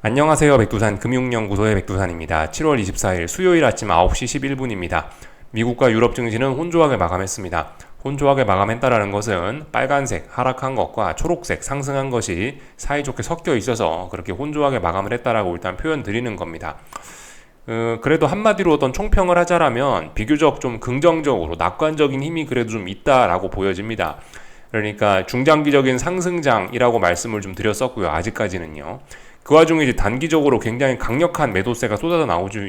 안녕하세요. 백두산 금융연구소의 백두산입니다. 7월 24일 수요일 아침 9시 11분입니다. 미국과 유럽 증시는 혼조하게 마감했습니다. 혼조하게 마감했다라는 것은 빨간색 하락한 것과 초록색 상승한 것이 사이좋게 섞여 있어서 그렇게 혼조하게 마감을 했다라고 일단 표현 드리는 겁니다. 그래도 한마디로 어떤 총평을 하자라면 비교적 좀 긍정적으로 낙관적인 힘이 그래도 좀 있다라고 보여집니다. 그러니까 중장기적인 상승장이라고 말씀을 좀 드렸었고요. 아직까지는요. 그 와중에 이제 단기적으로 굉장히 강력한 매도세가 쏟아져 나오죠.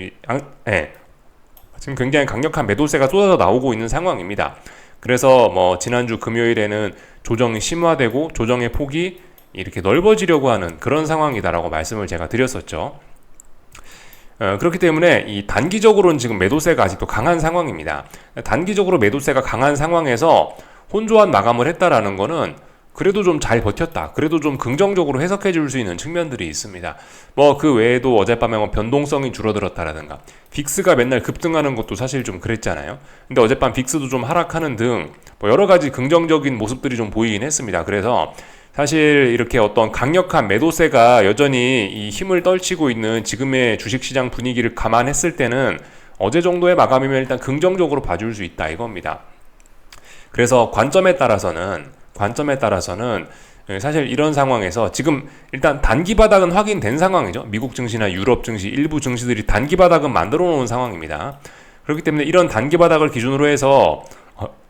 지금 굉장히 강력한 매도세가 쏟아져 나오고 있는 상황입니다. 그래서 뭐 지난주 금요일에는 조정이 심화되고 조정의 폭이 이렇게 넓어지려고 하는 그런 상황이다라고 말씀을 제가 드렸었죠. 그렇기 때문에 이 단기적으로는 지금 매도세가 아직도 강한 상황입니다. 단기적으로 매도세가 강한 상황에서 혼조한 마감을 했다라는 거는 그래도 좀 잘 버텼다. 그래도 좀 긍정적으로 해석해 줄 수 있는 측면들이 있습니다. 뭐 그 외에도 어젯밤에 뭐 변동성이 줄어들었다라든가 빅스가 맨날 급등하는 것도 사실 좀 그랬잖아요. 근데 어젯밤 빅스도 좀 하락하는 등 뭐 여러 가지 긍정적인 모습들이 좀 보이긴 했습니다. 그래서 사실 이렇게 어떤 강력한 매도세가 여전히 이 힘을 떨치고 있는 지금의 주식시장 분위기를 감안했을 때는 어제 정도의 마감이면 일단 긍정적으로 봐줄 수 있다 이겁니다. 그래서 관점에 따라서는 사실 이런 상황에서 지금 일단 단기 바닥은 확인된 상황이죠. 미국 증시나 유럽 증시, 일부 증시들이 단기 바닥은 만들어 놓은 상황입니다. 그렇기 때문에 이런 단기 바닥을 기준으로 해서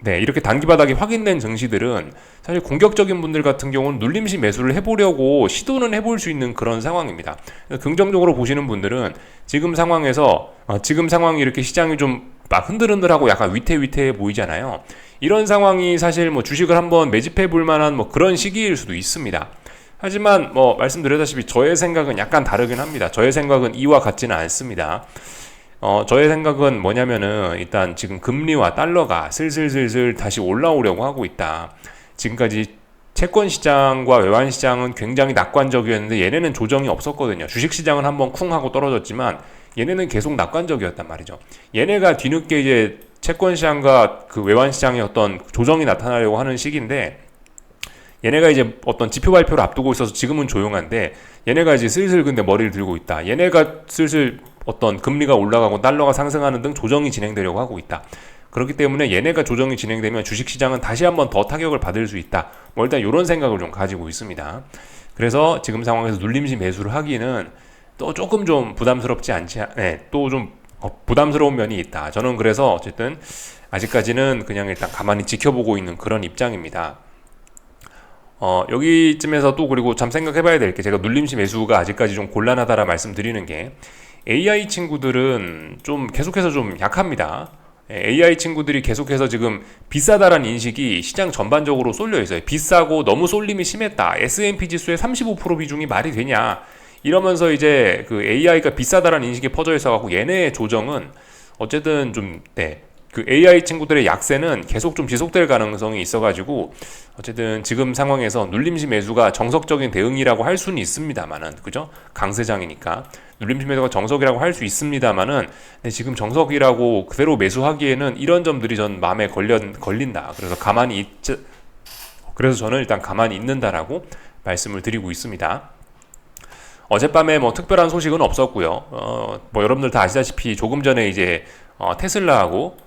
이렇게 단기 바닥이 확인된 증시들은 사실 공격적인 분들 같은 경우는 눌림시 매수를 해보려고 시도는 해볼 수 있는 그런 상황입니다. 긍정적으로 보시는 분들은 지금 상황에서 지금 상황이 이렇게 시장이 좀 막 흔들흔들하고 약간 위태위태해 보이잖아요. 이런 상황이 사실 뭐 주식을 한번 매집해 볼 만한 뭐 그런 시기일 수도 있습니다. 하지만 뭐 말씀드렸다시피 저의 생각은 약간 다르긴 합니다. 저의 생각은 이와 같지는 않습니다. 저의 생각은 뭐냐면은 일단 지금 금리와 달러가 슬슬 다시 올라오려고 하고 있다. 지금까지 채권 시장과 외환 시장은 굉장히 낙관적이었는데 얘네는 조정이 없었거든요. 주식 시장은 한번 쿵 하고 떨어졌지만 얘네는 계속 낙관적이었단 말이죠. 얘네가 뒤늦게 이제 채권 시장과 그 외환 시장의 어떤 조정이 나타나려고 하는 시기인데 얘네가 이제 어떤 지표 발표를 앞두고 있어서 지금은 조용한데 얘네가 이제 슬슬 근데 머리를 들고 있다. 얘네가 슬슬 어떤 금리가 올라가고 달러가 상승하는 등 조정이 진행되려고 하고 있다. 그렇기 때문에 얘네가 조정이 진행되면 주식시장은 다시 한번 더 타격을 받을 수 있다. 뭐 일단 이런 생각을 좀 가지고 있습니다. 그래서 지금 상황에서 눌림시 매수를 하기는 또 조금 좀 부담스럽지 않지, 또 좀 부담스러운 면이 있다. 저는 그래서 어쨌든 아직까지는 그냥 일단 가만히 지켜보고 있는 그런 입장입니다. 여기쯤에서 또 그리고 참 생각해봐야 될 게 제가 눌림시 매수가 아직까지 좀 곤란하다라 말씀드리는 게 AI 친구들은 좀 계속해서 좀 약합니다. AI 친구들이 계속해서 지금 비싸다라는 인식이 시장 전반적으로 쏠려 있어요. 비싸고 너무 쏠림이 심했다. S&P 지수의 35% 비중이 말이 되냐. 이러면서 이제 그 AI가 비싸다라는 인식이 퍼져 있어갖고 얘네의 조정은 어쨌든 좀, 그 AI 친구들의 약세는 계속 좀 지속될 가능성이 있어가지고 어쨌든 지금 상황에서 눌림시 매수가 정석적인 대응이라고 할 수는 있습니다만은, 그죠? 강세장이니까 눌림시 매수가 정석이라고 할 수 있습니다만은 지금 정석이라고 그대로 매수하기에는 이런 점들이 전 마음에 걸린다. 그래서 저는 일단 가만히 있는다라고 말씀을 드리고 있습니다. 어젯밤에 뭐 특별한 소식은 없었고요. 뭐 여러분들 다 아시다시피 조금 전에 이제 테슬라하고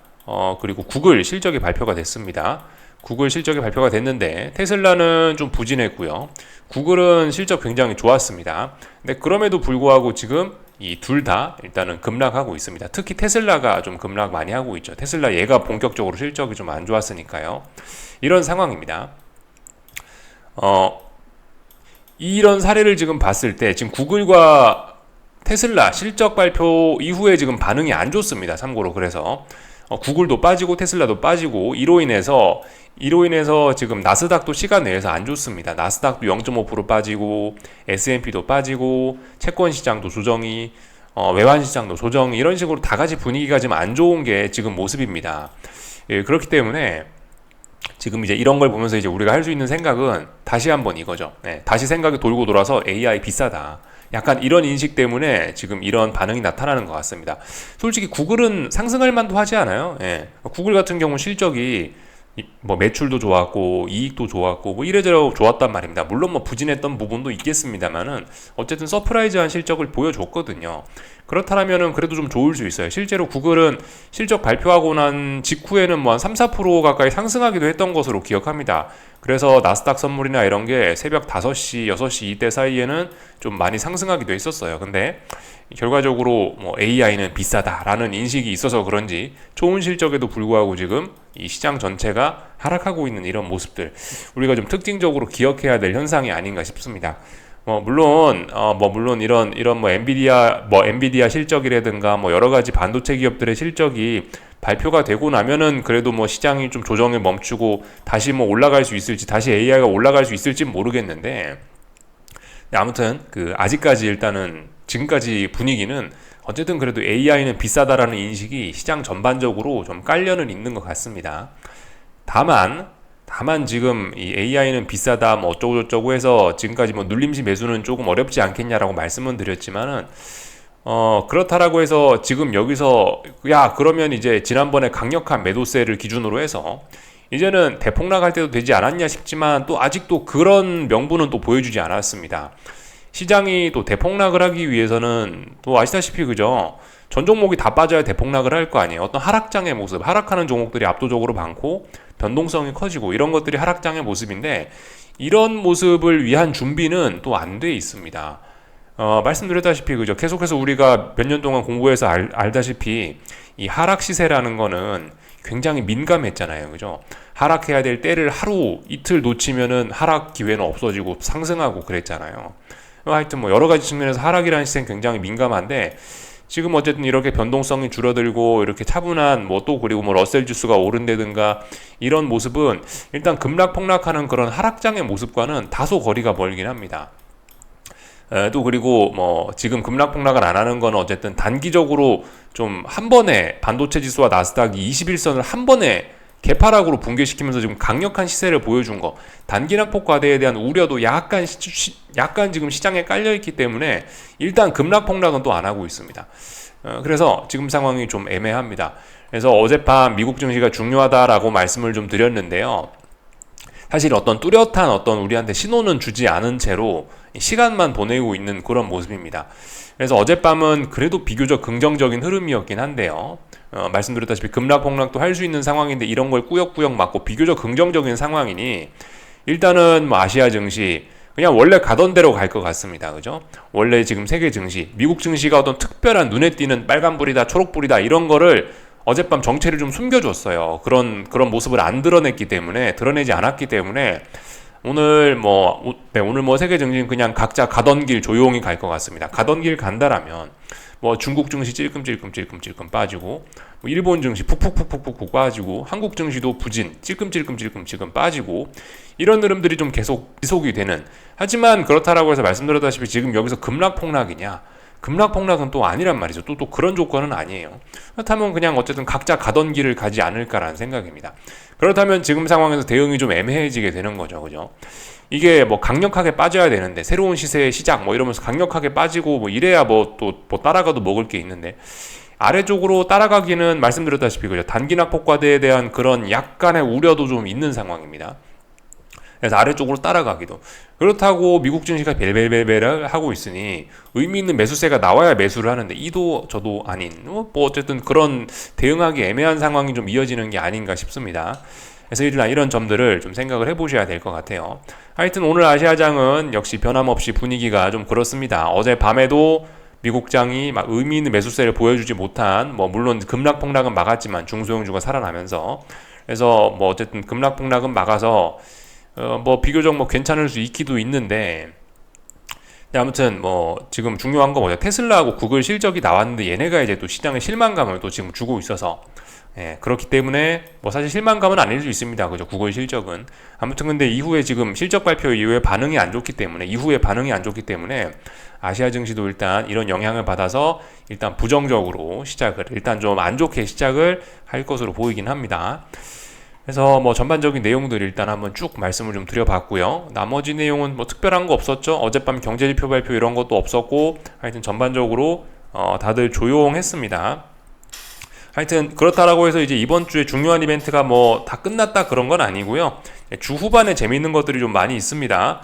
그리고 구글 실적이 발표가 됐습니다. 구글 실적이 발표가 됐는데 테슬라는 좀 부진했고요. 구글은 실적 굉장히 좋았습니다. 근데 그럼에도 불구하고 지금 이 둘 다 일단은 급락하고 있습니다. 특히 테슬라가 좀 급락 많이 하고 있죠. 테슬라 얘가 본격적으로 실적이 좀 안 좋았으니까요. 이런 상황입니다. 이런 사례를 지금 봤을 때 지금 구글과 테슬라 실적 발표 이후에 지금 반응이 안 좋습니다. 참고로 그래서 구글도 빠지고 테슬라도 빠지고 이로 인해서 지금 나스닥도 시간 내에서 안 좋습니다. 나스닥도 0.5% 빠지고 S&P도 빠지고 채권 시장도 조정이 외환 시장도 조정이 이런 식으로 다 같이 분위기가 지금 안 좋은 게 지금 모습입니다. 그렇기 때문에 지금 이제 이런 걸 보면서 이제 우리가 할 수 있는 생각은 다시 한번 이거죠. 다시 생각이 돌고 돌아서 AI 비싸다. 약간 이런 인식 때문에 지금 이런 반응이 나타나는 것 같습니다. 솔직히 구글은 상승할 만도 하지 않아요? 구글 같은 경우 실적이 뭐 매출도 좋았고 이익도 좋았고 뭐 이래저래 좋았단 말입니다. 물론 뭐 부진했던 부분도 있겠습니다만은 어쨌든 서프라이즈한 실적을 보여줬거든요. 그렇다면은 그래도 좀 좋을 수 있어요. 실제로 구글은 실적 발표하고 난 직후에는 뭐 한 3, 4% 가까이 상승하기도 했던 것으로 기억합니다. 그래서 나스닥 선물이나 이런 게 새벽 5시, 6시 이때 사이에는 좀 많이 상승하기도 했었어요. 근데 결과적으로 뭐 AI는 비싸다라는 인식이 있어서 그런지 좋은 실적에도 불구하고 지금 이 시장 전체가 하락하고 있는 이런 모습들, 우리가 좀 특징적으로 기억해야 될 현상이 아닌가 싶습니다. 물론 이런 뭐 엔비디아 실적이라든가 뭐 여러 가지 반도체 기업들의 실적이 발표가 되고 나면은 그래도 뭐 시장이 좀 조정을 멈추고 다시 뭐 올라갈 수 있을지, 다시 AI가 올라갈 수 있을지 모르겠는데, 아무튼 아직까지 일단은 지금까지 분위기는 어쨌든 그래도 AI는 비싸다라는 인식이 시장 전반적으로 좀 깔려는 있는 것 같습니다. 다만 지금 이 AI는 비싸다 뭐 어쩌고저쩌고 해서 지금까지 뭐 눌림시 매수는 조금 어렵지 않겠냐라고 말씀은 드렸지만은 그렇다라고 해서 지금 여기서 그러면 이제 지난번에 강력한 매도세를 기준으로 해서 이제는 대폭락할 때도 되지 않았냐 싶지만 또 아직도 그런 명분은 또 보여주지 않았습니다. 시장이 또 대폭락을 하기 위해서는 또 아시다시피 그죠? 전 종목이 다 빠져야 대폭락을 할 거 아니에요. 어떤 하락장의 모습, 하락하는 종목들이 압도적으로 많고 변동성이 커지고 이런 것들이 하락장의 모습인데, 이런 모습을 위한 준비는 또 안 돼 있습니다. 말씀드렸다시피 그죠? 계속해서 우리가 몇 년 동안 공부해서 알다시피 이 하락 시세라는 거는 굉장히 민감했잖아요. 그죠? 하락해야 될 때를 하루 이틀 놓치면은 하락 기회는 없어지고 상승하고 그랬잖아요. 하여튼 뭐 여러 가지 측면에서 하락이라는 시세는 굉장히 민감한데, 지금 어쨌든 이렇게 변동성이 줄어들고 이렇게 차분한 그리고 뭐 러셀 지수가 오른다든가 이런 모습은 일단 급락폭락하는 그런 하락장의 모습과는 다소 거리가 멀긴 합니다. 또 그리고 뭐 지금 급락폭락을 안 하는 건 어쨌든 단기적으로 좀 한 번에 반도체 지수와 나스닥이 21선을 한 번에 개파락으로 붕괴시키면서 지금 강력한 시세를 보여준 거, 단기 낙폭 과대에 대한 우려도 약간 지금 시장에 깔려 있기 때문에 일단 급락폭락은 또 안 하고 있습니다. 그래서 지금 상황이 좀 애매합니다. 그래서 어젯밤 미국 증시가 중요하다라고 말씀을 좀 드렸는데요. 사실 어떤 뚜렷한 우리한테 신호는 주지 않은 채로 시간만 보내고 있는 그런 모습입니다. 그래서 어젯밤은 그래도 비교적 긍정적인 흐름이었긴 한데요. 말씀드렸다시피 급락폭락도 할 수 있는 상황인데 이런 걸 꾸역꾸역 맞고 비교적 긍정적인 상황이니 일단은 뭐 아시아 증시 그냥 원래 가던 대로 갈 것 같습니다. 그죠? 원래 지금 세계 증시, 미국 증시가 어떤 특별한 눈에 띄는 빨간불이다, 초록불이다 이런 거를 어젯밤 정체를 좀 숨겨줬어요. 그런 모습을 안 드러내지 않았기 때문에 오늘 뭐 세계 증시는 그냥 각자 가던 길 조용히 갈 것 같습니다. 가던 길 간다라면 뭐 중국 증시 찔끔찔끔 빠지고, 뭐 일본 증시 푹푹 빠지고, 한국 증시도 부진 찔끔찔끔 빠지고, 이런 흐름들이 좀 계속 지속이 되는. 하지만 그렇다라고 해서 말씀드렸다시피 지금 여기서 급락폭락이냐? 급락폭락은 또 아니란 말이죠. 또 그런 조건은 아니에요. 그렇다면 그냥 어쨌든 각자 가던 길을 가지 않을까라는 생각입니다. 그렇다면 지금 상황에서 대응이 좀 애매해지게 되는 거죠. 그죠? 이게 뭐 강력하게 빠져야 되는데, 새로운 시세의 시작 뭐 이러면서 강력하게 빠지고 뭐 이래야 뭐 따라가도 먹을 게 있는데, 아래쪽으로 따라가기는 말씀드렸다시피 그죠? 단기 낙폭 과대에 대한 그런 약간의 우려도 좀 있는 상황입니다. 그래서 아래쪽으로 따라가기도, 그렇다고 미국 증시가 벨벨벨벨을 하고 있으니 의미 있는 매수세가 나와야 매수를 하는데 이도 저도 아닌 뭐 어쨌든 그런 대응하기 애매한 상황이 좀 이어지는 게 아닌가 싶습니다. 그래서 이런 점들을 좀 생각을 해보셔야 될 것 같아요. 하여튼 오늘 아시아장은 역시 변함없이 분위기가 좀 그렇습니다. 어제 밤에도 미국장이 막 의미 있는 매수세를 보여주지 못한, 뭐 물론 급락폭락은 막았지만 중소형주가 살아나면서, 그래서 뭐 어쨌든 급락폭락은 막아서 뭐 비교적 뭐 괜찮을 수 있기도 있는데, 아무튼 뭐 지금 중요한 건 뭐냐, 테슬라하고 구글 실적이 나왔는데 얘네가 이제 또 시장에 실망감을 또 지금 주고 있어서, 그렇기 때문에 뭐 사실 실망감은 아닐 수 있습니다. 그죠? 구글 실적은. 아무튼 근데 이후에 지금 실적 발표 이후에 반응이 안 좋기 때문에 아시아 증시도 일단 이런 영향을 받아서 일단 부정적으로 시작을, 일단 좀 안 좋게 시작을 할 것으로 보이긴 합니다. 그래서 뭐 전반적인 내용들 일단 한번 쭉 말씀을 좀 드려봤고요. 나머지 내용은 뭐 특별한 거 없었죠. 어젯밤 경제지표 발표 이런 것도 없었고, 하여튼 전반적으로 다들 조용했습니다. 하여튼 그렇다라고 해서 이제 이번 주에 중요한 이벤트가 뭐 다 끝났다 그런 건 아니고요. 주 후반에 재미있는 것들이 좀 많이 있습니다.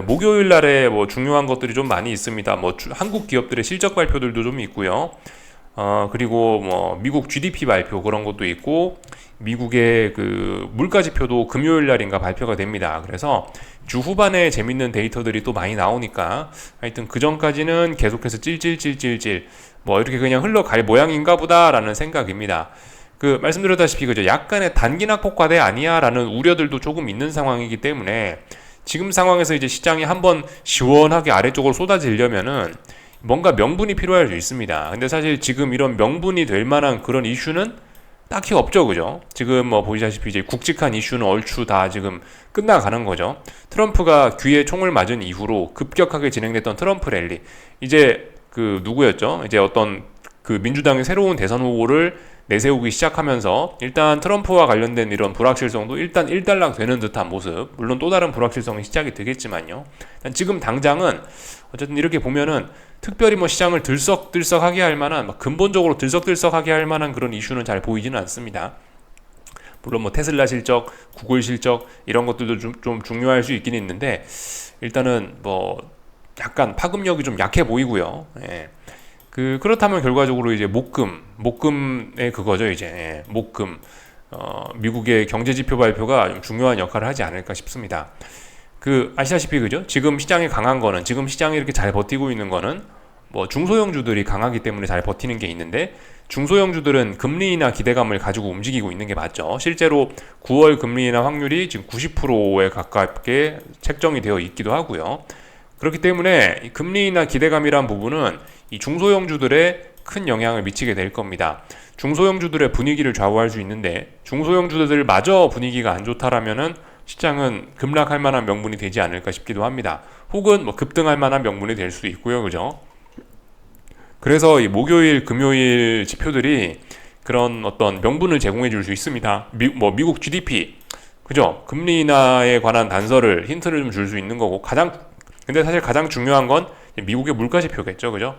목요일 날에 뭐 중요한 것들이 좀 많이 있습니다. 뭐 한국 기업들의 실적 발표들도 좀 있고요. 그리고 뭐 미국 GDP 발표 그런 것도 있고, 미국의 그 물가 지표도 금요일 날인가 발표가 됩니다. 그래서 주 후반에 재밌는 데이터들이 또 많이 나오니까 하여튼 그 전까지는 계속해서 찔찔찔찔찔 뭐 이렇게 그냥 흘러갈 모양인가 보다라는 생각입니다. 그 말씀드렸다시피 그죠, 약간의 단기 낙폭과대 아니야라는 우려들도 조금 있는 상황이기 때문에 지금 상황에서 이제 시장이 한번 시원하게 아래쪽으로 쏟아지려면은 뭔가 명분이 필요할 수 있습니다. 근데 사실 지금 이런 명분이 될 만한 그런 이슈는 딱히 없죠, 그죠? 지금 뭐 보시다시피 이제 굵직한 이슈는 얼추 다 지금 끝나가는 거죠. 트럼프가 귀에 총을 맞은 이후로 급격하게 진행됐던 트럼프 랠리, 이제 그 누구였죠? 이제 어떤 그 민주당의 새로운 대선 후보를 내세우기 시작하면서 일단 트럼프와 관련된 이런 불확실성도 일단 일단락 되는 듯한 모습, 물론 또 다른 불확실성이 시작이 되겠지만요. 지금 당장은 어쨌든 이렇게 보면은 특별히 뭐 시장을 들썩들썩하게 할 만한, 막 근본적으로 들썩들썩하게 할 만한 그런 이슈는 잘 보이지는 않습니다. 물론 뭐 테슬라 실적, 구글 실적 이런 것들도 좀 중요할 수 있긴 있는데, 일단은 뭐 약간 파급력이 좀 약해 보이고요. 예. 그렇다면 결과적으로 이제 목금의 그거죠, 이제. 예. 목금. 미국의 경제 지표 발표가 좀 중요한 역할을 하지 않을까 싶습니다. 아시다시피 그죠? 지금 시장이 강한 거는, 지금 시장이 이렇게 잘 버티고 있는 거는 뭐 중소형주들이 강하기 때문에 잘 버티는 게 있는데, 중소형주들은 금리나 기대감을 가지고 움직이고 있는 게 맞죠. 실제로 9월 금리나 확률이 지금 90%에 가깝게 책정이 되어 있기도 하고요. 그렇기 때문에 이 금리나 기대감이란 부분은 이 중소형주들의 큰 영향을 미치게 될 겁니다. 중소형주들의 분위기를 좌우할 수 있는데, 중소형주들마저 분위기가 안 좋다라면은 시장은 급락할 만한 명분이 되지 않을까 싶기도 합니다. 혹은 뭐 급등할 만한 명분이 될 수도 있고요, 그죠? 그래서 이 목요일, 금요일 지표들이 그런 어떤 명분을 제공해 줄 수 있습니다. 미국 GDP, 그죠? 금리 인하에 관한 단서를, 힌트를 좀 줄 수 있는 거고, 근데 사실 가장 중요한 건 미국의 물가 지표겠죠, 그죠?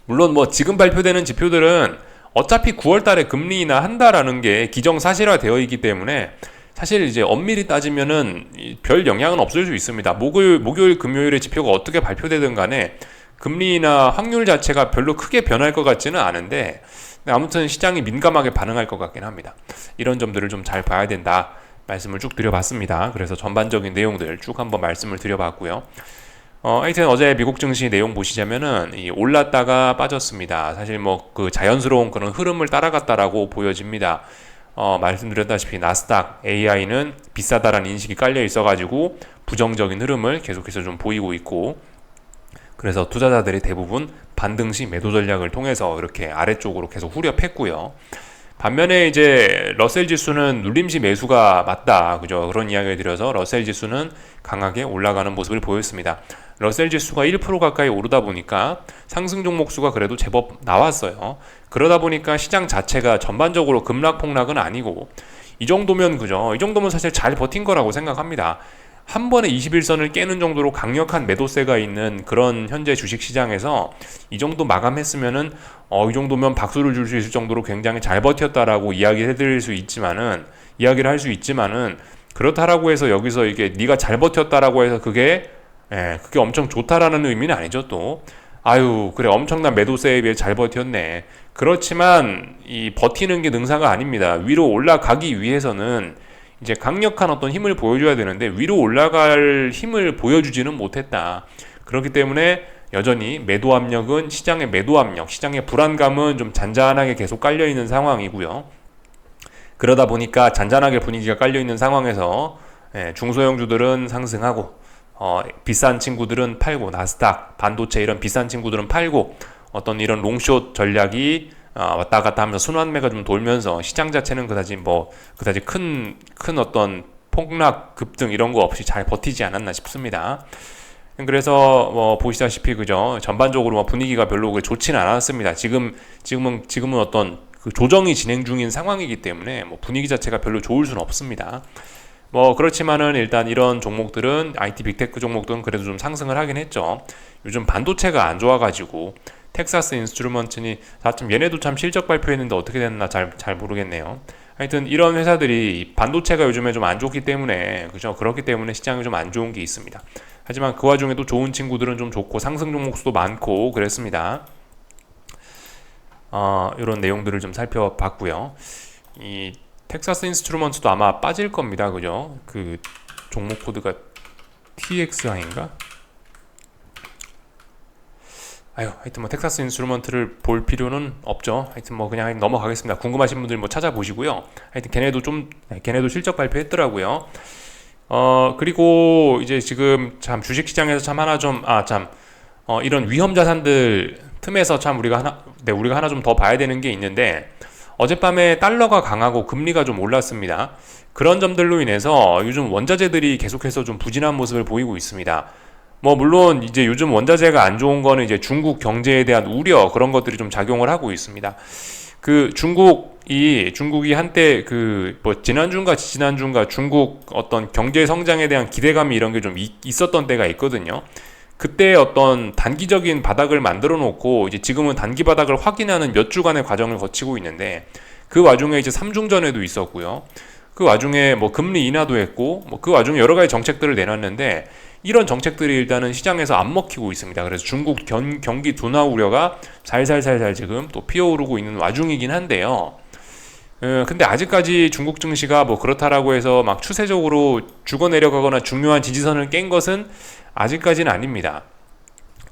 물론 뭐 지금 발표되는 지표들은 어차피 9월 달에 금리 인하 한다라는 게 기정사실화 되어 있기 때문에 사실 이제 엄밀히 따지면은 별 영향은 없을 수 있습니다. 목요일, 금요일의 지표가 어떻게 발표되든 간에 금리 인하 확률 자체가 별로 크게 변할 것 같지는 않은데, 아무튼 시장이 민감하게 반응할 것 같긴 합니다. 이런 점들을 좀 잘 봐야 된다 말씀을 쭉 드려봤습니다. 그래서 전반적인 내용들 쭉 한번 말씀을 드려봤고요. 하여튼 어제 미국 증시 내용 보시자면은 올랐다가 빠졌습니다. 사실 뭐 그 자연스러운 그런 흐름을 따라갔다라고 보여집니다. 말씀드렸다시피 나스닥 AI는 비싸다라는 인식이 깔려 있어가지고 부정적인 흐름을 계속해서 좀 보이고 있고, 그래서 투자자들이 대부분 반등시 매도 전략을 통해서 이렇게 아래쪽으로 계속 후려팼고요. 반면에 이제 러셀 지수는 눌림시 매수가 맞다, 그죠? 그런 이야기를 드려서 러셀 지수는 강하게 올라가는 모습을 보였습니다. 러셀 지수가 1% 가까이 오르다 보니까 상승 종목 수가 그래도 제법 나왔어요. 그러다 보니까 시장 자체가 전반적으로 급락 폭락은 아니고, 이 정도면 그죠? 이 정도면 사실 잘 버틴 거라고 생각합니다. 한 번에 21선을 깨는 정도로 강력한 매도세가 있는 그런 현재 주식시장에서 이 정도 마감했으면은 이 정도면 박수를 줄 수 있을 정도로 굉장히 잘 버텼다라고 이야기를 할 수 있지만은 그렇다라고 해서 여기서 이게 네가 잘 버텼다라고 해서 그게 엄청 좋다라는 의미는 아니죠. 또 그래, 엄청난 매도세에 비해 잘 버텼네. 그렇지만 이 버티는 게 능사가 아닙니다. 위로 올라가기 위해서는 이제 강력한 어떤 힘을 보여줘야 되는데 위로 올라갈 힘을 보여주지는 못했다. 그렇기 때문에 여전히 매도 압력은, 시장의 매도 압력, 시장의 불안감은 좀 잔잔하게 계속 깔려있는 상황이고요. 그러다 보니까 잔잔하게 분위기가 깔려있는 상황에서 중소형주들은 상승하고, 비싼 친구들은 팔고, 나스닥, 반도체 이런 비싼 친구들은 팔고, 어떤 이런 롱숏 전략이 왔다 갔다 하면서 순환매가 좀 돌면서 시장 자체는 그다지 큰 어떤 폭락, 급등 이런 거 없이 잘 버티지 않았나 싶습니다. 그래서 뭐 보시다시피 그죠, 전반적으로 분위기가 별로 좋지는 않았습니다. 지금은 어떤 그 조정이 진행 중인 상황이기 때문에 뭐 분위기 자체가 별로 좋을 수는 없습니다. 뭐 그렇지만은 일단 이런 종목들은, IT 빅테크 종목들은 그래도 좀 상승을 하긴 했죠. 요즘 반도체가 안 좋아가지고 텍사스 인스트루먼트니 참 얘네도 참 실적 발표했는데 어떻게 됐나 잘 모르겠네요. 하여튼 이런 회사들이 반도체가 요즘에 좀 안 좋기 때문에 그죠? 그렇기 때문에 시장이 좀 안 좋은 게 있습니다. 하지만 그 와중에도 좋은 친구들은 좀 좋고 상승 종목 수도 많고 그랬습니다. 이런 내용들을 좀 살펴봤고요. 이 텍사스 인스트루먼트도 아마 빠질 겁니다. 그죠? 그 종목 코드가 TXI인가? 하여튼 뭐 텍사스 인스트루먼트를 볼 필요는 없죠. 하여튼 뭐 그냥 넘어가겠습니다. 궁금하신 분들 뭐 찾아보시고요. 하여튼 걔네도 실적 발표했더라고요. 그리고 이제 지금 참 주식시장에서 참 하나 좀 이런 위험 자산들 틈에서 참 우리가 하나 좀 더 봐야 되는 게 있는데, 어젯밤에 달러가 강하고 금리가 좀 올랐습니다. 그런 점들로 인해서 요즘 원자재들이 계속해서 좀 부진한 모습을 보이고 있습니다. 뭐 물론 이제 요즘 원자재가 안 좋은 거는 이제 중국 경제에 대한 우려, 그런 것들이 좀 작용을 하고 있습니다. 그 중국이 한때 지난주인가 지난주인가 중국 어떤 경제 성장에 대한 기대감이 이런 게 좀 있었던 때가 있거든요. 그때 어떤 단기적인 바닥을 만들어 놓고 이제 지금은 단기 바닥을 확인하는 몇 주간의 과정을 거치고 있는데, 그 와중에 이제 삼중전에도 있었고요. 그 와중에 뭐 금리 인하도 했고, 뭐 그 와중에 여러 가지 정책들을 내놨는데, 이런 정책들이 일단은 시장에서 안 먹히고 있습니다. 그래서 중국 경기 둔화 우려가 살살살살 지금 또 피어오르고 있는 와중이긴 한데요. 근데 아직까지 중국 증시가 뭐 그렇다라고 해서 막 추세적으로 죽어 내려가거나 중요한 지지선을 깬 것은 아직까지는 아닙니다.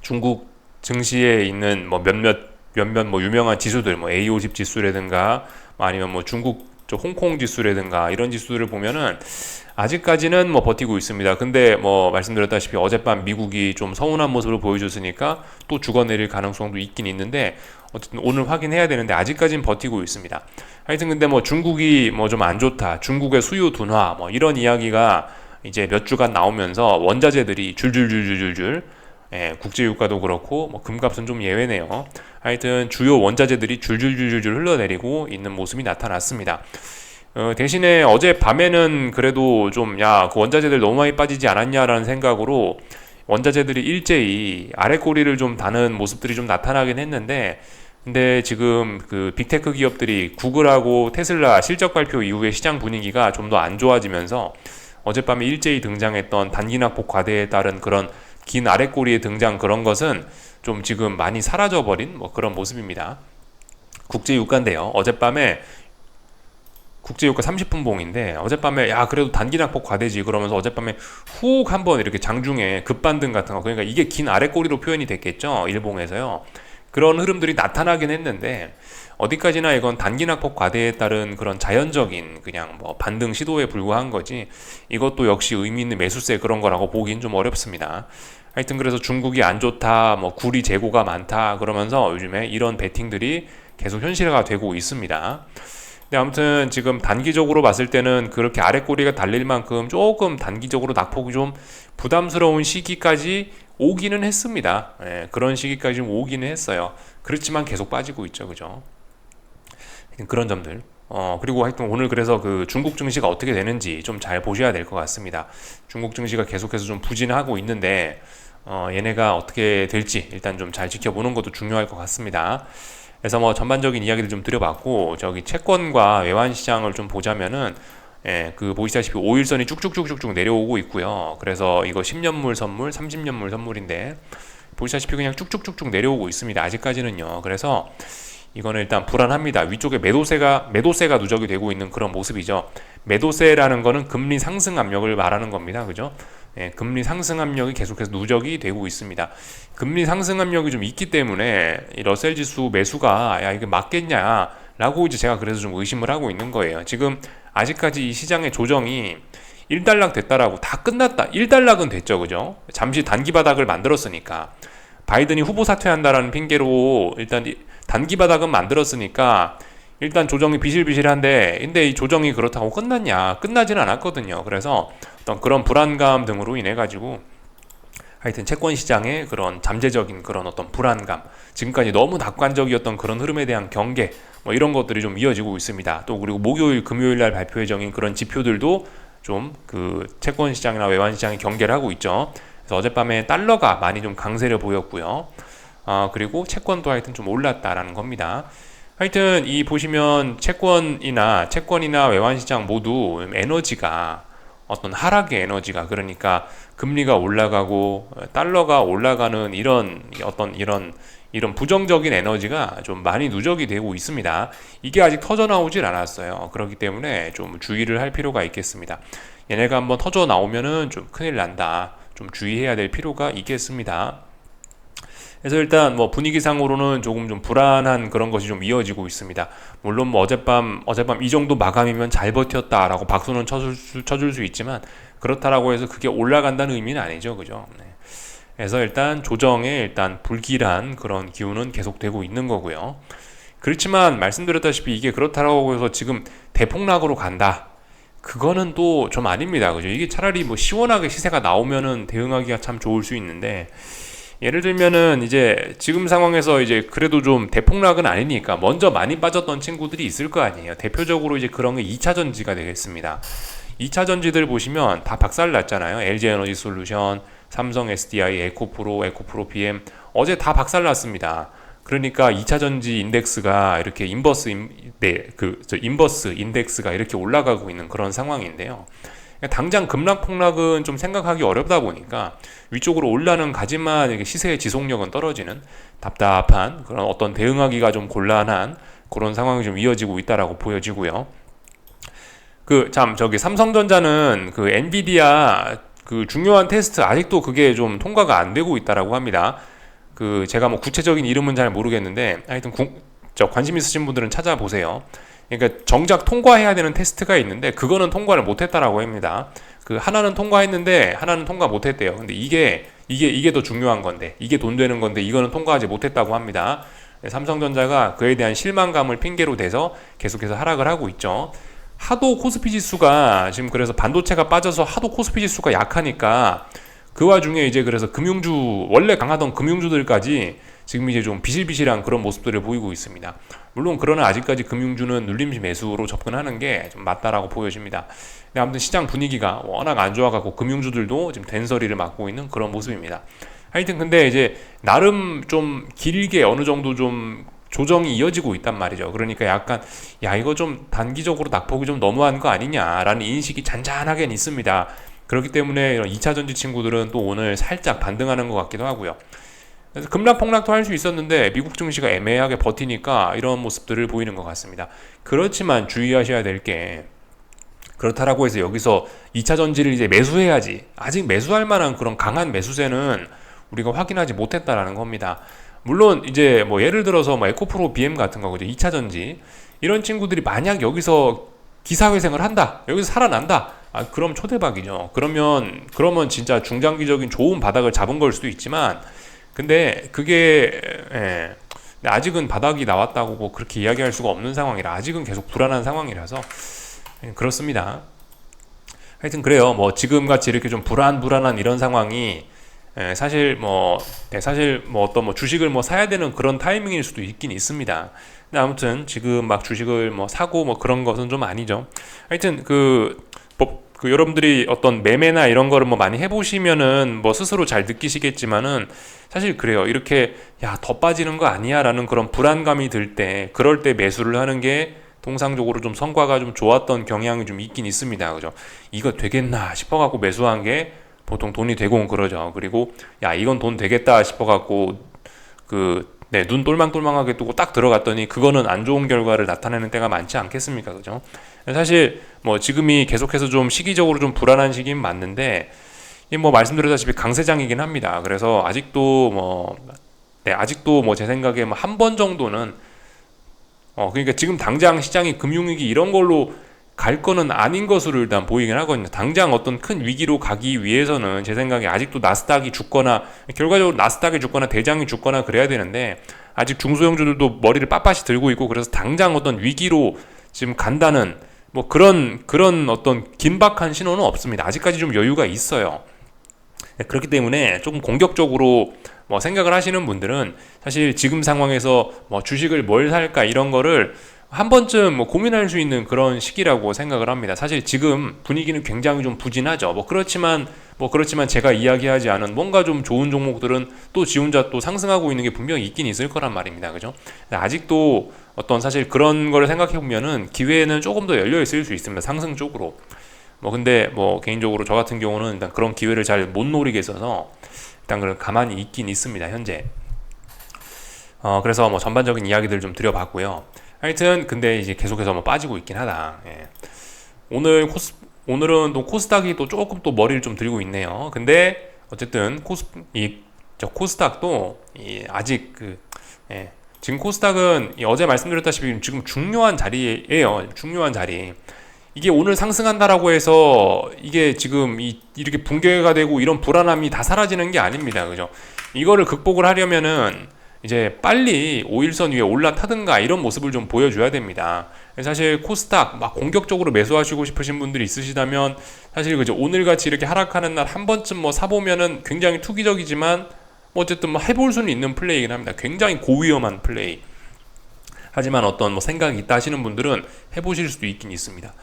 중국 증시에 있는 뭐 몇몇 뭐 유명한 지수들, 뭐 A50 지수라든가 아니면 뭐 중국 홍콩 지수라든가 이런 지수들을 보면은 아직까지는 뭐 버티고 있습니다. 근데 뭐 말씀드렸다시피 어젯밤 미국이 좀 서운한 모습을 보여줬으니까 또 죽어내릴 가능성도 있긴 있는데, 어쨌든 오늘 확인해야 되는데 아직까지는 버티고 있습니다. 하여튼 근데 뭐 중국이 뭐 좀 안 좋다, 중국의 수요 둔화 뭐 이런 이야기가 이제 몇 주간 나오면서 원자재들이 줄줄줄줄줄줄, 국제유가도 그렇고 뭐 금값은 좀 예외네요. 하여튼 주요 원자재들이 줄줄줄줄 흘러내리고 있는 모습이 나타났습니다. 대신에 어제 밤에는 그래도 좀 그 원자재들 너무 많이 빠지지 않았냐라는 생각으로 원자재들이 일제히 아래 꼬리를 좀 다는 모습들이 좀 나타나긴 했는데, 근데 지금 그 빅테크 기업들이 구글하고 테슬라 실적 발표 이후에 시장 분위기가 좀 더 안 좋아지면서 어젯밤에 일제히 등장했던 단기 낙폭 과대에 따른 그런 긴 아래 꼬리의 등장, 그런 것은 좀 지금 많이 사라져버린 뭐 그런 모습입니다. 국제유가인데요. 어젯밤에 국제유가 30분 봉인데, 어젯밤에 그래도 단기 낙폭 과대지 그러면서 어젯밤에 훅 한번 이렇게 장중에 급반등 같은 거, 그러니까 이게 긴 아래 꼬리로 표현이 됐겠죠, 일봉에서요. 그런 흐름들이 나타나긴 했는데, 어디까지나 이건 단기 낙폭 과대에 따른 그런 자연적인 그냥 뭐 반등 시도에 불과한 거지, 이것도 역시 의미 있는 매수세 그런 거라고 보긴 좀 어렵습니다. 하여튼 그래서 중국이 안 좋다, 뭐 구리 재고가 많다 그러면서 요즘에 이런 베팅들이 계속 현실화가 되고 있습니다. 근데 아무튼 지금 단기적으로 봤을 때는 그렇게 아래 꼬리가 달릴 만큼 조금 단기적으로 낙폭이 좀 부담스러운 시기까지 오기는 했습니다. 그런 시기까지 좀 오기는 했어요. 그렇지만 계속 빠지고 있죠, 그죠? 그런 점들. 그리고 하여튼 오늘 그래서 그 중국 증시가 어떻게 되는지 좀 잘 보셔야 될 것 같습니다. 중국 증시가 계속해서 좀 부진하고 있는데, 얘네가 어떻게 될지 일단 좀 잘 지켜보는 것도 중요할 것 같습니다. 그래서 뭐 전반적인 이야기를 좀 드려봤고, 저기 채권과 외환 시장을 좀 보자면은, 그 보시다시피 5일선이 쭉쭉쭉쭉쭉 내려오고 있고요. 그래서 이거 10년물 선물, 30년물 선물인데 보시다시피 그냥 쭉쭉쭉쭉 내려오고 있습니다. 아직까지는요. 그래서 이거는 일단 불안합니다. 위쪽에 매도세가 누적이 되고 있는 그런 모습이죠. 매도세라는 거는 금리 상승 압력을 말하는 겁니다. 그죠? 금리 상승 압력이 계속해서 누적이 되고 있습니다. 금리 상승 압력이 좀 있기 때문에 이 러셀 지수 매수가 이게 맞겠냐라고 이제 제가 그래서 좀 의심을 하고 있는 거예요. 지금 아직까지 이 시장의 조정이 1단락 됐다라고 다 끝났다. 1단락은 됐죠. 그죠? 잠시 단기 바닥을 만들었으니까. 바이든이 후보 사퇴한다라는 핑계로 일단 단기 바닥은 만들었으니까 일단 조정이 비실비실한데, 근데 이 조정이 그렇다고 끝났냐? 끝나지는 않았거든요. 그래서 어떤 그런 불안감 등으로 인해 가지고 하여튼 채권 시장의 그런 잠재적인 그런 어떤 불안감, 지금까지 너무 낙관적이었던 그런 흐름에 대한 경계, 뭐 이런 것들이 좀 이어지고 있습니다. 또 그리고 목요일, 금요일 날 발표 예정인 그런 지표들도 좀 그 채권 시장이나 외환 시장의 경계를 하고 있죠. 그래서 어젯밤에 달러가 많이 좀 강세를 보였고요. 그리고 채권도 하여튼 좀 올랐다라는 겁니다. 하여튼 이 보시면 채권이나 외환시장 모두 에너지가 어떤 하락의 에너지가, 그러니까 금리가 올라가고 달러가 올라가는 이런 부정적인 에너지가 좀 많이 누적이 되고 있습니다. 이게 아직 터져 나오질 않았어요. 그렇기 때문에 좀 주의를 할 필요가 있겠습니다. 얘네가 한번 터져 나오면은 좀 큰일 난다. 좀 주의해야 될 필요가 있겠습니다. 그래서 일단 뭐 분위기상으로는 조금 좀 불안한 그런 것이 좀 이어지고 있습니다. 물론 뭐 어젯밤 이 정도 마감이면 잘 버텼다라고 박수는 쳐줄 수 있지만, 그렇다라고 해서 그게 올라간다는 의미는 아니죠, 그죠? 네. 그래서 일단 조정에 일단 불길한 그런 기운은 계속되고 있는 거고요. 그렇지만 말씀드렸다시피 이게 그렇다라고 해서 지금 대폭락으로 간다, 그거는 또 좀 아닙니다, 그죠? 이게 차라리 뭐 시원하게 시세가 나오면은 대응하기가 참 좋을 수 있는데, 예를 들면은 이제 지금 상황에서 이제 그래도 좀 대폭락은 아니니까 먼저 많이 빠졌던 친구들이 있을 거 아니에요. 대표적으로 이제 그런 게 2차 전지가 되겠습니다. 2차 전지들 보시면 다 박살 났잖아요. LG 에너지 솔루션, 삼성 SDI, 에코프로 PM 어제 다 박살 났습니다. 그러니까 2차 전지 인덱스가 이렇게 인버스 인덱스가 이렇게 올라가고 있는 그런 상황인데요. 당장 급락폭락은 좀 생각하기 어렵다 보니까 위쪽으로 올라는 가지만 시세의 지속력은 떨어지는 답답한 그런 어떤 대응하기가 좀 곤란한 그런 상황이 좀 이어지고 있다라고 보여지고요. 삼성전자는 그 엔비디아 그 중요한 테스트 아직도 그게 좀 통과가 안 되고 있다라고 합니다. 제가 뭐 구체적인 이름은 잘 모르겠는데 하여튼 관심 있으신 분들은 찾아보세요. 그러니까 정작 통과해야 되는 테스트가 있는데 그거는 통과를 못했다라고 합니다. 하나는 통과했는데 하나는 통과 못했대요. 근데 이게 더 중요한 건데, 이게 돈 되는 건데 이거는 통과하지 못했다고 합니다. 삼성전자가 그에 대한 실망감을 핑계로 대서 계속해서 하락을 하고 있죠. 하도 코스피 지수가 지금, 그래서 반도체가 빠져서 하도 코스피 지수가 약하니까 그 와중에 이제 그래서 원래 강하던 금융주들까지 지금 이제 좀 비실비실한 그런 모습들을 보이고 있습니다. 물론 그러나 아직까지 금융주는 눌림시 매수로 접근하는 게 좀 맞다라고 보여집니다. 근데 아무튼 시장 분위기가 워낙 안 좋아가고 금융주들도 지금 된서리를 맞고 있는 그런 모습입니다. 하여튼 근데 이제 나름 좀 길게 어느 정도 좀 조정이 이어지고 있단 말이죠. 그러니까 약간 이거 좀 단기적으로 낙폭이 좀 너무한 거 아니냐라는 인식이 잔잔하게 있습니다. 그렇기 때문에 이런 2차 전지 친구들은 또 오늘 살짝 반등하는 것 같기도 하고요. 그래서 급락폭락도 할 수 있었는데 미국 증시가 애매하게 버티니까 이런 모습들을 보이는 것 같습니다. 그렇지만 주의하셔야 될 게, 그렇다라고 해서 여기서 2차 전지를 이제 매수해야지, 아직 매수할 만한 그런 강한 매수세는 우리가 확인하지 못했다라는 겁니다. 물론 이제 뭐 예를 들어서 뭐 에코프로 BM 같은 거죠. 2차 전지 이런 친구들이 만약 여기서 기사회생을 한다, 여기서 살아난다, 그럼 초대박이죠. 그러면 진짜 중장기적인 좋은 바닥을 잡은 걸 수도 있지만, 근데 그게 아직은 바닥이 나왔다고 뭐 그렇게 이야기할 수가 없는 상황이라, 아직은 계속 불안한 상황이라서 그렇습니다. 하여튼 그래요. 뭐 지금같이 이렇게 좀 불안한 이런 상황이 사실 뭐 어떤 뭐 주식을 뭐 사야 되는 그런 타이밍일 수도 있긴 있습니다. 근데 아무튼 지금 막 주식을 뭐 사고 뭐 그런 것은 좀 아니죠. 하여튼 여러분들이 어떤 매매나 이런 거를 뭐 많이 해보시면은 뭐 스스로 잘 느끼시겠지만은, 사실 그래요. 이렇게 더 빠지는 거 아니야 라는 그런 불안감이 들 때, 그럴 때 매수를 하는 게 통상적으로 좀 성과가 좀 좋았던 경향이 좀 있긴 있습니다. 그죠? 이거 되겠나 싶어갖고 매수한 게 보통 돈이 되고 그러죠. 그리고 이건 돈 되겠다 싶어갖고 눈 똘망똘망하게 뜨고 딱 들어갔더니 그거는 안 좋은 결과를 나타내는 때가 많지 않겠습니까? 그죠? 사실 뭐 지금이 계속해서 좀 시기적으로 좀 불안한 시기는 맞는데, 뭐 말씀드렸다시피 강세장이긴 합니다. 그래서 아직도 뭐 제 생각에 뭐 한 번 정도는 그러니까 지금 당장 시장이 금융위기 이런 걸로 갈 거는 아닌 것으로 일단 보이긴 하거든요. 당장 어떤 큰 위기로 가기 위해서는 제 생각에 아직도 나스닥이 죽거나, 결과적으로 나스닥이 죽거나 대장이 죽거나 그래야 되는데, 아직 중소형주들도 머리를 빳빳이 들고 있고, 그래서 당장 어떤 위기로 지금 간다는 뭐 그런 어떤 긴박한 신호는 없습니다. 아직까지 좀 여유가 있어요. 그렇기 때문에 조금 공격적으로 뭐 생각을 하시는 분들은 사실 지금 상황에서 뭐 주식을 뭘 살까 이런 거를 한 번쯤 뭐 고민할 수 있는 그런 시기라고 생각을 합니다. 사실 지금 분위기는 굉장히 좀 부진하죠. 뭐 그렇지만 제가 이야기하지 않은 뭔가 좀 좋은 종목들은 또 지 혼자 또 상승하고 있는 게 분명히 있긴 있을 거란 말입니다. 그죠? 아직도 어떤 사실 그런 거를 생각해 보면은 기회는 조금 더 열려 있을 수 있습니다. 상승 쪽으로. 뭐 근데 뭐 개인적으로 저 같은 경우는 일단 그런 기회를 잘 못 노리게 있어서 일단 그런 가만히 있긴 있습니다. 현재. 그래서 뭐 전반적인 이야기들 좀 드려봤고요. 하여튼 근데 이제 계속해서 뭐 빠지고 있긴 하다. 예. 오늘은 또 코스닥이 또 조금 또 머리를 좀 들고 있네요. 근데 어쨌든 저 코스닥도 아직 예. 지금 코스닥은 어제 말씀드렸다시피 지금 중요한 자리예요. 중요한 자리. 이게 오늘 상승한다라고 해서 이게 지금 이렇게 붕괴가 되고 이런 불안함이 다 사라지는 게 아닙니다. 그죠? 이거를 극복을 하려면은 이제 빨리 5일선 위에 올라타든가 이런 모습을 좀 보여줘야 됩니다. 사실 코스닥 막 공격적으로 매수하시고 싶으신 분들이 있으시다면 사실 그죠, 오늘같이 이렇게 하락하는 날 한 번쯤 뭐 사보면은 굉장히 투기적이지만 뭐 어쨌든 뭐 해볼 수는 있는 플레이이긴 합니다. 굉장히 고위험한 플레이. 하지만 어떤 뭐 생각이 있다 하시는 분들은 해보실 수도 있긴 있습니다.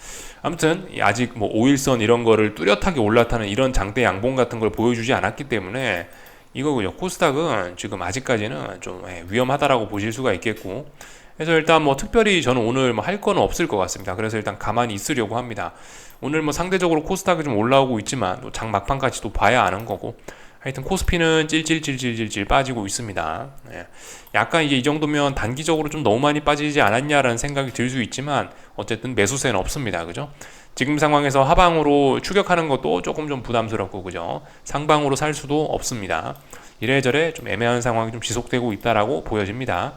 아무튼 아직 뭐 5일선 이런 거를 뚜렷하게 올라타는 이런 장대 양봉 같은 걸 보여주지 않았기 때문에 이거군요. 코스닥은 지금 아직까지는 좀 위험하다라고 보실 수가 있겠고, 그래서 일단 뭐 특별히 저는 오늘 뭐 할 거는 없을 것 같습니다. 그래서 일단 가만히 있으려고 합니다. 오늘 뭐 상대적으로 코스닥이 좀 올라오고 있지만 장 막판까지 또 봐야 아는 거고, 하여튼 코스피는 찔찔찔찔찔 빠지고 있습니다. 예. 약간 이제 이 정도면 단기적으로 좀 너무 많이 빠지지 않았냐라는 생각이 들 수 있지만 어쨌든 매수세는 없습니다. 그죠? 지금 상황에서 하방으로 추격하는 것도 조금 좀 부담스럽고, 그죠? 상방으로 살 수도 없습니다. 이래저래 좀 애매한 상황이 좀 지속되고 있다라고 보여집니다.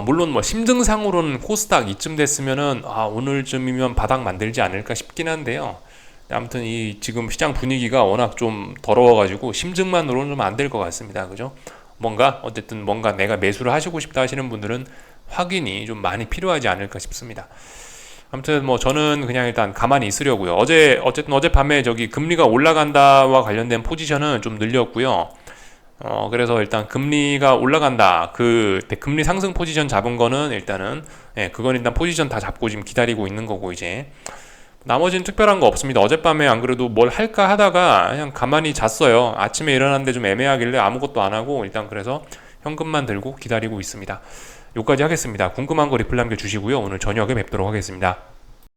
물론 뭐 심증상으로는 코스닥 이쯤 됐으면은 오늘쯤이면 바닥 만들지 않을까 싶긴 한데요. 아무튼 이 지금 시장 분위기가 워낙 좀 더러워가지고 심증만으로는 좀 안 될 것 같습니다. 그죠? 어쨌든 뭔가 내가 매수를 하시고 싶다 하시는 분들은 확인이 좀 많이 필요하지 않을까 싶습니다. 아무튼 뭐 저는 그냥 일단 가만히 있으려고요. 어쨌든 어젯밤에 저기 금리가 올라간다와 관련된 포지션은 좀 늘렸고요. 그래서 일단 금리가 올라간다. 금리 상승 포지션 잡은 거는 일단은, 그건 일단 포지션 다 잡고 지금 기다리고 있는 거고, 이제. 나머지는 특별한 거 없습니다. 어젯밤에 안 그래도 뭘 할까 하다가 그냥 가만히 잤어요. 아침에 일어났는데 좀 애매하길래 아무것도 안 하고 일단 그래서 현금만 들고 기다리고 있습니다. 여기까지 하겠습니다. 궁금한 거 리플 남겨주시고요. 오늘 저녁에 뵙도록 하겠습니다.